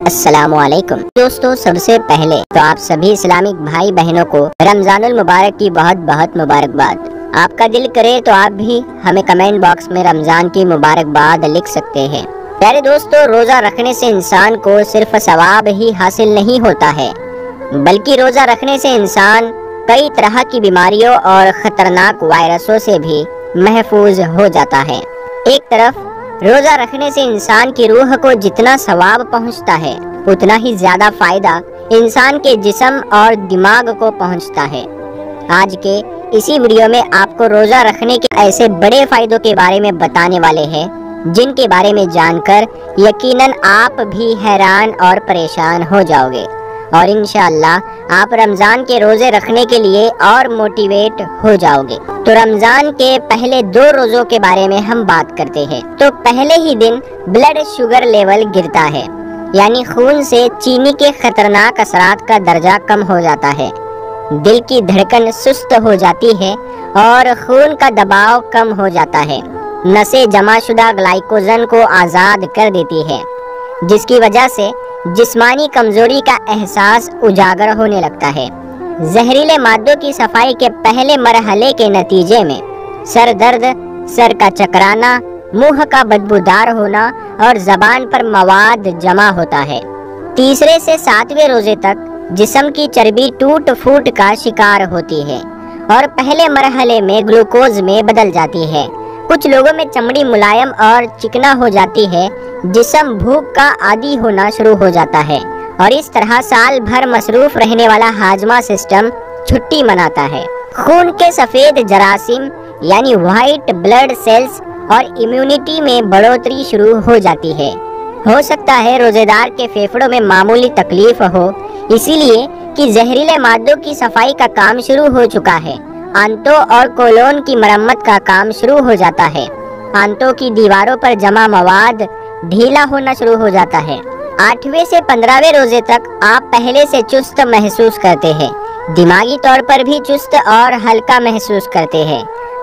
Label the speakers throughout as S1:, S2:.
S1: السلام علیکم دوستو، سب سے پہلے تو آپ سبھی اسلامک بھائی بہنوں کو رمضان المبارک کی بہت بہت مبارکباد۔ آپ کا دل کرے تو آپ بھی ہمیں کمنٹ باکس میں رمضان کی مبارکباد لکھ سکتے ہیں۔ پیارے دوستو، روزہ رکھنے سے انسان کو صرف ثواب ہی حاصل نہیں ہوتا ہے، بلکہ روزہ رکھنے سے انسان کئی طرح کی بیماریوں اور خطرناک وائرسوں سے بھی محفوظ ہو جاتا ہے۔ ایک طرف روزہ رکھنے سے انسان کی روح کو جتنا ثواب پہنچتا ہے، اتنا ہی زیادہ فائدہ انسان کے جسم اور دماغ کو پہنچتا ہے۔ آج کے اسی ویڈیو میں آپ کو روزہ رکھنے کے ایسے بڑے فائدوں کے بارے میں بتانے والے ہیں، جن کے بارے میں جان کر یقیناً آپ بھی حیران اور پریشان ہو جاؤ گے، اور انشاءاللہ آپ رمضان کے روزے رکھنے کے لیے اور موٹیویٹ ہو جاؤ گے۔ تو رمضان کے پہلے 2 روزوں کے بارے میں ہم بات کرتے ہیں۔ تو پہلے ہی دن بلڈ شوگر لیول گرتا ہے، یعنی خون سے چینی کے خطرناک اثرات کا درجہ کم ہو جاتا ہے، دل کی دھڑکن سست ہو جاتی ہے اور خون کا دباؤ کم ہو جاتا ہے۔ نسیں جمع شدہ گلائکوجن کو آزاد کر دیتی ہے، جس کی وجہ سے جسمانی کمزوری کا احساس اجاگر ہونے لگتا ہے۔ زہریلے مادوں کی صفائی کے پہلے مرحلے کے نتیجے میں سر درد، سر کا چکرانا، منہ کا بدبودار ہونا اور زبان پر مواد جمع ہوتا ہے۔ تیسرے سے 7ویں روزے تک جسم کی چربی ٹوٹ پھوٹ کا شکار ہوتی ہے اور پہلے مرحلے میں گلوکوز میں بدل جاتی ہے۔ کچھ لوگوں میں چمڑی ملائم اور چکنا ہو جاتی ہے، جسم بھوک کا عادی ہونا شروع ہو جاتا ہے، اور اس طرح سال بھر مصروف رہنے والا ہاضمہ سسٹم چھٹی مناتا ہے۔ خون کے سفید جراثیم یعنی وائٹ بلڈ سیلز اور امیونٹی میں بڑھوتری شروع ہو جاتی ہے۔ ہو سکتا ہے روزے دار کے پھیپھڑوں میں معمولی تکلیف ہو، اسی لیے کہ زہریلے مادوں کی صفائی کا کام شروع ہو چکا ہے۔ آنتوں اور کولون کی مرمت کا کام شروع ہو جاتا ہے۔ آنتوں کی دیواروں پر جمع مواد ڈھیلا ہونا شروع ہو جاتا ہے۔ 8ویں سے 15ویں روزے تک آپ پہلے سے چست محسوس کرتے ہیں، دماغی طور پر بھی چست اور ہلکا محسوس کرتے ہیں۔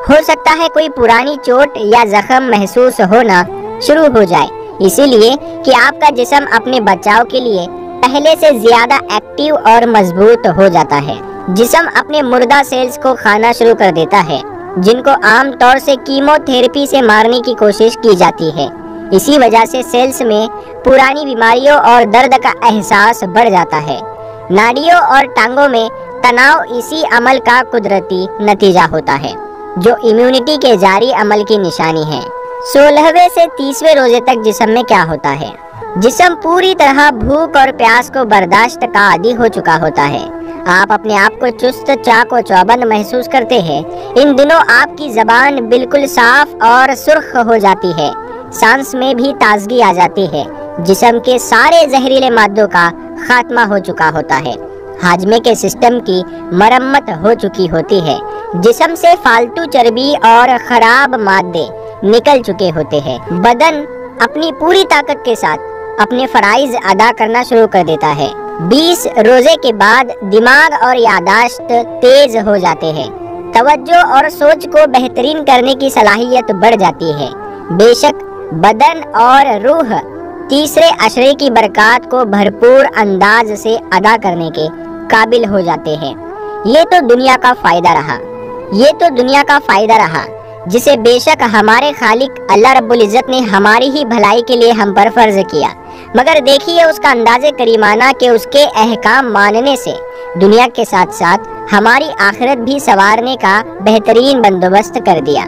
S1: ہو سکتا ہے کوئی پرانی چوٹ یا زخم محسوس ہونا شروع ہو جائے، اسی لیے کہ آپ کا جسم اپنے بچاؤ کے لیے پہلے سے زیادہ ایکٹیو اور مضبوط ہو جاتا ہے۔ جسم اپنے مردہ سیلز کو کھانا شروع کر دیتا ہے، جن کو عام طور سے کیمو تھراپی سے مارنے کی کوشش کی جاتی ہے۔ اسی وجہ سے سیلز میں پرانی بیماریوں اور درد کا احساس بڑھ جاتا ہے۔ ناڑیوں اور ٹانگوں میں تناؤ اسی عمل کا قدرتی نتیجہ ہوتا ہے، جو امیونٹی کے جاری عمل کی نشانی ہے۔ 16ویں سے 30ویں روزے تک جسم میں کیا ہوتا ہے؟ جسم پوری طرح بھوک اور پیاس کو برداشت کا عادی ہو چکا ہوتا ہے۔ آپ اپنے آپ کو چست چاق و چوبند محسوس کرتے ہیں۔ ان دنوں آپ کی زبان بالکل صاف اور سرخ ہو جاتی ہے، سانس میں بھی تازگی آ جاتی ہے۔ جسم کے سارے زہریلے مادوں کا خاتمہ ہو چکا ہوتا ہے، ہاضمے کے سسٹم کی مرمت ہو چکی ہوتی ہے، جسم سے فالتو چربی اور خراب مادے نکل چکے ہوتے ہیں۔ بدن اپنی پوری طاقت کے ساتھ اپنے فرائض ادا کرنا شروع کر دیتا ہے۔ 20 روزے کے بعد دماغ اور یادداشت تیز ہو جاتے ہیں، توجہ اور سوچ کو بہترین کرنے کی صلاحیت بڑھ جاتی ہے۔ بے شک بدن اور روح تیسرے عشرے کی برکات کو بھرپور انداز سے ادا کرنے کے قابل ہو جاتے ہیں۔ یہ تو دنیا کا فائدہ رہا جسے بے شک ہمارے خالق اللہ رب العزت نے ہماری ہی بھلائی کے لیے ہم پر فرض کیا، مگر دیکھیے اس کا انداز کریمانہ کہ اس کے احکام ماننے سے دنیا کے ساتھ ساتھ ہماری آخرت بھی سنوارنے کا بہترین بندوبست کر دیا۔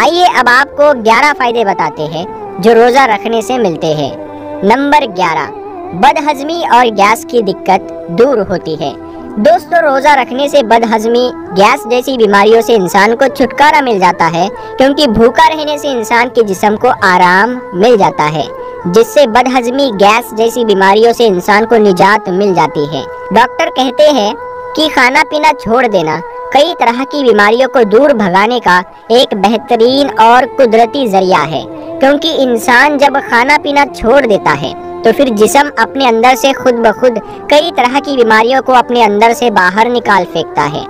S1: آئیے اب آپ کو 11 فائدے بتاتے ہیں جو روزہ رکھنے سے ملتے ہیں۔ نمبر 11، بدہضمی اور گیس کی دقت دور ہوتی ہے۔ دوستو، روزہ رکھنے سے بدہضمی، گیس جیسی بیماریوں سے انسان کو چھٹکارا مل جاتا ہے، کیونکہ بھوکا رہنے سے انسان کے جسم کو آرام مل جاتا ہے، جس سے بدہضمی، گیس جیسی بیماریوں سے انسان کو نجات مل جاتی ہے۔ ڈاکٹر کہتے ہیں کہ کھانا پینا چھوڑ دینا کئی طرح کی بیماریوں کو دور بھگانے کا ایک بہترین اور قدرتی ذریعہ ہے، کیونکہ انسان جب کھانا پینا چھوڑ دیتا ہے تو پھر جسم اپنے اندر سے خود بخود کئی طرح کی بیماریوں کو اپنے اندر سے باہر نکال پھینکتا ہے۔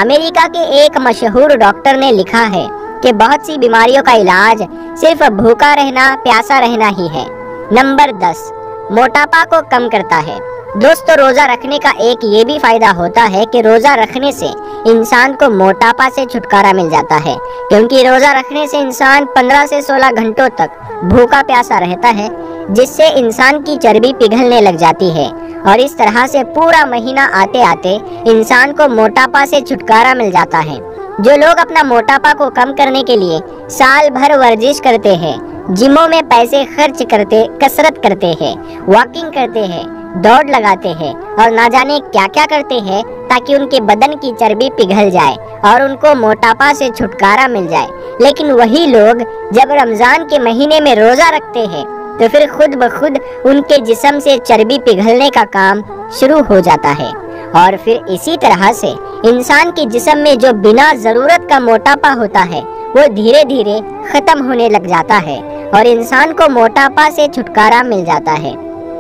S1: امریکہ کے ایک مشہور ڈاکٹر نے لکھا ہے کہ بہت سی بیماریوں کا علاج صرف بھوکا رہنا، پیاسا رہنا ہی ہے۔ نمبر 10، موٹاپا کو کم کرتا ہے۔ دوستو روزہ رکھنے کا ایک یہ بھی فائدہ ہوتا ہے کہ روزہ رکھنے سے انسان کو موٹاپا سے چھٹکارا مل جاتا ہے، کیونکہ روزہ رکھنے سے انسان 15 سے 16 گھنٹوں تک بھوکا پیاسا رہتا ہے، جس سے انسان کی چربی پگھلنے لگ جاتی ہے، اور اس طرح سے پورا مہینہ آتے آتے انسان کو موٹاپا سے چھٹکارا مل جاتا ہے۔ جو لوگ اپنا موٹاپا کو کم کرنے کے لیے سال بھر ورزش کرتے ہیں، جموں میں پیسے خرچ کرتے، کسرت کرتے ہیں، واکنگ کرتے ہیں، دوڑ لگاتے ہیں اور نہ جانے کیا کیا کرتے ہیں تاکہ ان کے بدن کی چربی پگھل جائے اور ان کو موٹاپا سے چھٹکارا مل جائے، لیکن وہی لوگ جب رمضان کے مہینے میں روزہ رکھتے ہیں تو پھر خود بخود ان کے جسم سے چربی پگھلنے کا کام شروع ہو جاتا ہے، اور پھر اسی طرح سے انسان کے جسم میں جو بنا ضرورت کا موٹاپا ہوتا ہے وہ دھیرے دھیرے ختم ہونے لگ جاتا ہے اور انسان کو موٹاپا سے چھٹکارا مل جاتا ہے۔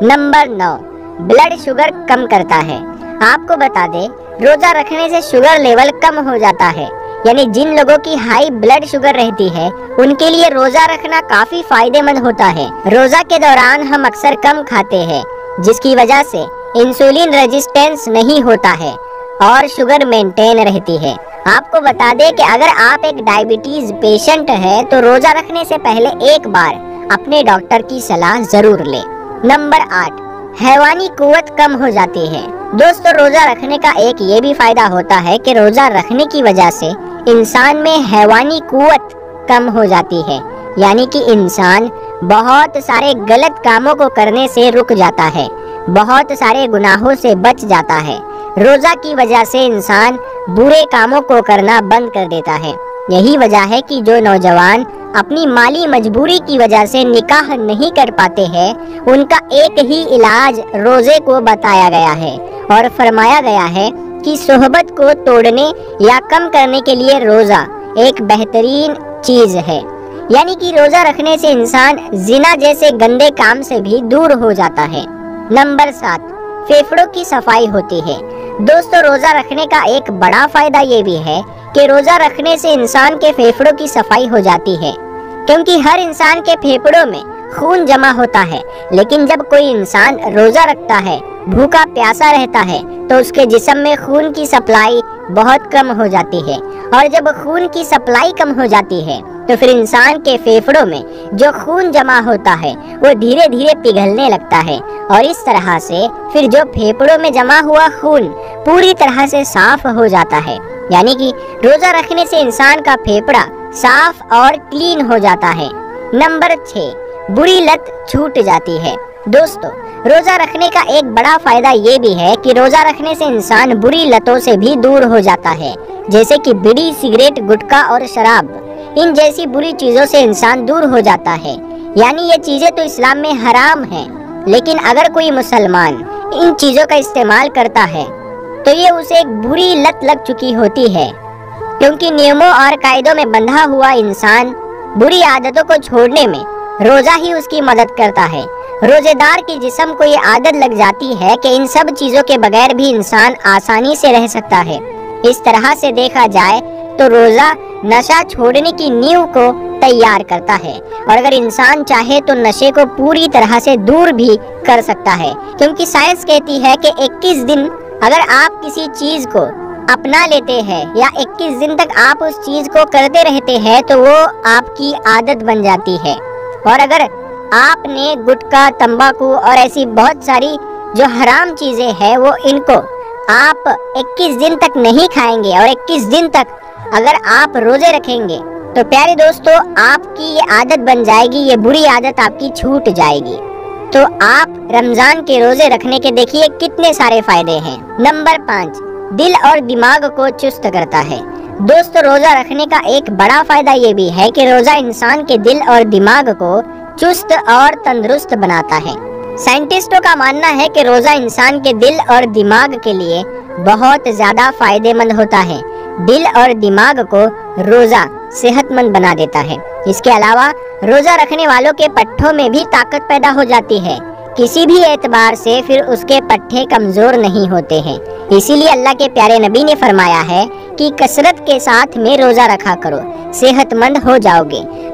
S1: نمبر 9، بلڈ شوگر کم کرتا ہے۔ آپ کو بتا دیں، روزہ رکھنے سے شوگر لیول کم ہو جاتا ہے، یعنی جن لوگوں کی ہائی بلڈ شوگر رہتی ہے ان کے لیے روزہ رکھنا کافی فائدہ مند ہوتا ہے۔ روزہ کے دوران ہم اکثر کم کھاتے ہیں، جس کی وجہ سے انسولین ریزسٹنس نہیں ہوتا ہے اور شوگر مینٹین رہتی ہے۔ آپ کو بتا دیں کہ اگر آپ ایک ڈائبٹیز پیشنٹ ہے تو روزہ رکھنے سے پہلے ایک بار اپنے ڈاکٹر کی صلاح ضرور لیں۔ نمبر 8، حیوانی قوت کم ہو جاتی ہے۔ دوستو روزہ رکھنے کا ایک یہ بھی فائدہ ہوتا ہے کہ روزہ رکھنے کی وجہ سے انسان میں حیوانی قوت کم ہو جاتی ہے، یعنی کہ انسان بہت سارے غلط کاموں کو کرنے سے رک جاتا ہے، بہت سارے گناہوں سے بچ جاتا ہے۔ روزہ کی وجہ سے انسان برے کاموں کو کرنا بند کر دیتا ہے۔ یہی وجہ ہے کہ جو نوجوان اپنی مالی مجبوری کی وجہ سے نکاح نہیں کر پاتے ہیں، ان کا ایک ہی علاج روزے کو بتایا گیا ہے اور فرمایا گیا ہے کہ صحبت کو توڑنے یا کم کرنے کے لیے روزہ ایک بہترین چیز ہے، یعنی کہ روزہ رکھنے سے انسان زنا جیسے گندے کام سے بھی دور ہو جاتا ہے۔ نمبر 7، پھیپھڑوں کی صفائی ہوتی ہے۔ دوستو روزہ رکھنے کا ایک بڑا فائدہ یہ بھی ہے کہ روزہ رکھنے سے انسان کے پھیپھڑوں کی صفائی ہو جاتی ہے، کیونکہ ہر انسان کے پھیپھڑوں میں خون جمع ہوتا ہے، لیکن جب کوئی انسان روزہ رکھتا ہے، بھوکا پیاسا رہتا ہے، تو اس کے جسم میں خون کی سپلائی بہت کم ہو جاتی ہے، اور جب خون کی سپلائی کم ہو جاتی ہے تو پھر انسان کے پھیپھڑوں میں جو خون جمع ہوتا ہے وہ دھیرے دھیرے پگھلنے لگتا ہے، اور اس طرح سے پھر جو پھیپھڑوں میں جمع ہوا خون پوری طرح سے صاف ہو جاتا ہے، یعنی کہ روزہ رکھنے سے انسان کا پھیپھڑا صاف اور کلین ہو جاتا ہے۔ نمبر 6، بری لت چھوٹ جاتی ہے۔ دوستو روزہ رکھنے کا ایک بڑا فائدہ یہ بھی ہے کہ روزہ رکھنے سے انسان بری لتوں سے بھی دور ہو جاتا ہے، جیسے کہ بیڑی، سگریٹ، گٹکا اور شراب، ان جیسی بری چیزوں سے انسان دور ہو جاتا ہے، یعنی یہ چیزیں تو اسلام میں حرام ہیں، لیکن اگر کوئی مسلمان ان چیزوں کا استعمال کرتا ہے تو یہ اسے ایک بری لت لگ چکی ہوتی ہے، کیونکہ نیموں اور قاعدوں میں بندھا ہوا انسان بری عادتوں کو چھوڑنے میں روزہ ہی اس کی مدد کرتا ہے۔ روزے دار کے جسم کو یہ عادت لگ جاتی ہے کہ ان سب چیزوں کے بغیر بھی انسان آسانی سے رہ سکتا ہے۔ اس طرح سے دیکھا جائے تو روزہ نشہ چھوڑنے کی نیو کو تیار کرتا ہے، اور اگر انسان چاہے تو نشے کو پوری طرح سے دور بھی کر سکتا ہے، کیونکہ سائنس کہتی ہے کہ 21 دن اگر آپ کسی چیز کو اپنا لیتے ہیں یا 21 دن تک آپ اس چیز کو کرتے رہتے ہیں تو وہ آپ کی عادت بن جاتی ہے، اور اگر آپ نے گٹکا، تمباکو اور ایسی بہت ساری جو حرام چیزیں ہیں وہ ان کو آپ 21 دن تک نہیں کھائیں گے اور 21 دن تک اگر آپ روزے رکھیں گے تو پیارے دوستو آپ کی یہ عادت بن جائے گی، یہ بری عادت آپ کی چھوٹ جائے گی۔ تو آپ رمضان کے روزے رکھنے کے دیکھیے کتنے سارے فائدے ہیں۔ نمبر 5، دل اور دماغ کو چست کرتا ہے۔ دوستو روزہ رکھنے کا ایک بڑا فائدہ یہ بھی ہے کہ روزہ انسان کے دل اور دماغ کو چست اور تندرست بناتا ہے۔ سائنٹسٹوں کا ماننا ہے کہ روزہ انسان کے دل اور دماغ کے لیے بہت زیادہ فائدہ مند ہوتا ہے۔ دل اور دماغ کو روزہ صحت مند بنا دیتا ہے۔ اس کے علاوہ روزہ رکھنے والوں کے پٹھوں میں بھی طاقت پیدا ہو جاتی ہے، کسی بھی اعتبار سے پھر اس کے پٹھے کمزور نہیں ہوتے ہیں۔ اسی لیے اللہ کے پیارے نبی نے فرمایا ہے کہ کثرت کے ساتھ میں روزہ رکھا کرو، صحت مند ہو جاؤ گے۔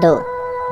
S1: 2,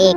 S1: 1,